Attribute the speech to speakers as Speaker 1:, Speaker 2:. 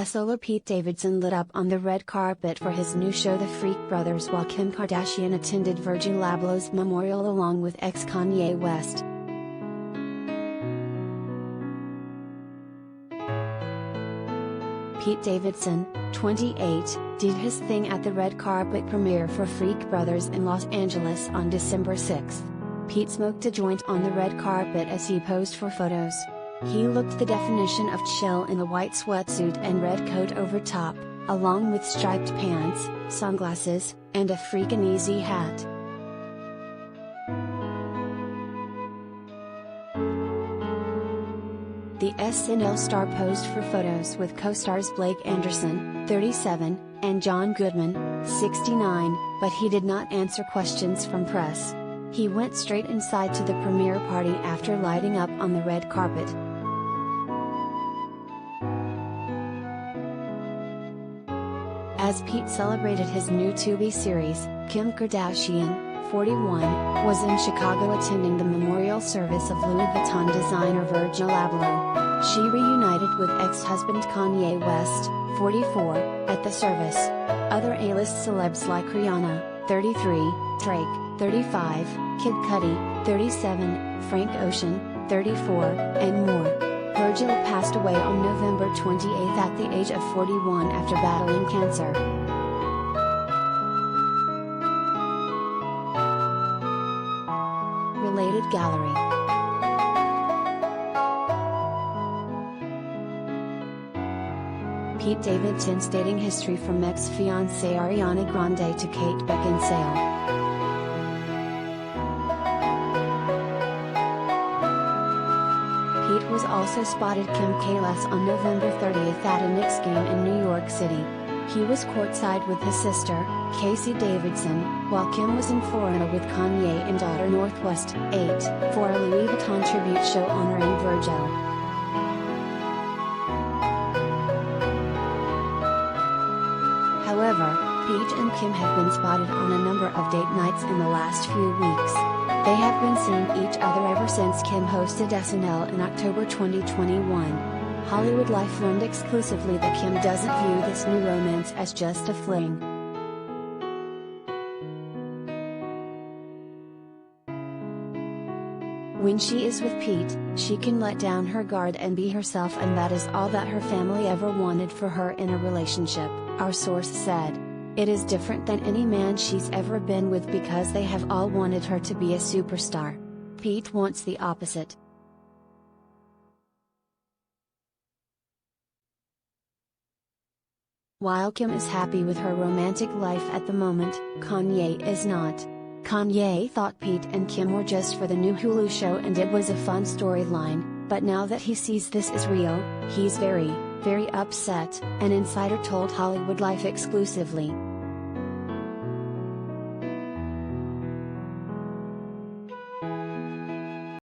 Speaker 1: A solar Pete Davidson lit up on the red carpet for his new show The Freak Brothers while Kim Kardashian attended Virgil Abloh's memorial along with ex-Kanye West. Pete Davidson, 28, did his thing at the red carpet premiere for Freak Brothers in Los Angeles on December 6. Pete smoked a joint on the red carpet as he posed for photos. He looked the definition of chill in a white sweatsuit and red coat over top, along with striped pants, sunglasses, and a freakin' easy hat. The SNL star posed for photos with co-stars Blake Anderson, 37, and John Goodman, 69, but he did not answer questions from press. He went straight inside to the premiere party after lighting up on the red carpet. As Pete celebrated his new TUBI series, Kim Kardashian, 41, was in Chicago attending the memorial service of Louis Vuitton designer Virgil Abloh. She reunited with ex-husband Kanye West, 44, at the service. Other A-list celebs like Rihanna, 33, Drake, 35, Kid Cudi, 37, Frank Ocean, 34, and more. Virgil passed away on November 28 at the age of 41 after battling cancer. Related gallery. Pete Davidson's dating history from ex-fiancée Ariana Grande to Kate Beckinsale. Pete was also spotted Kim Kardashian on November 30th at a Knicks game in New York City. He was courtside with his sister, Casey Davidson, while Kim was in Florida with Kanye and daughter Northwest, 8, for a Louis Vuitton tribute show honoring Virgil. However, Pete and Kim have been spotted on a number of date nights in the last few weeks. They have been seeing each other ever since Kim hosted SNL in October 2021. Hollywood Life learned exclusively that Kim doesn't view this new romance as just a fling. When she is with Pete, she can let down her guard and be herself, and that is all that her family ever wanted for her in a relationship, our source said. It is different than any man she's ever been with because they have all wanted her to be a superstar. Pete wants the opposite. While Kim is happy with her romantic life at the moment, Kanye is not. Kanye thought Pete and Kim were just for the new Hulu show and it was a fun storyline, but now that he sees this is real, he's very upset, an insider told Hollywood Life exclusively.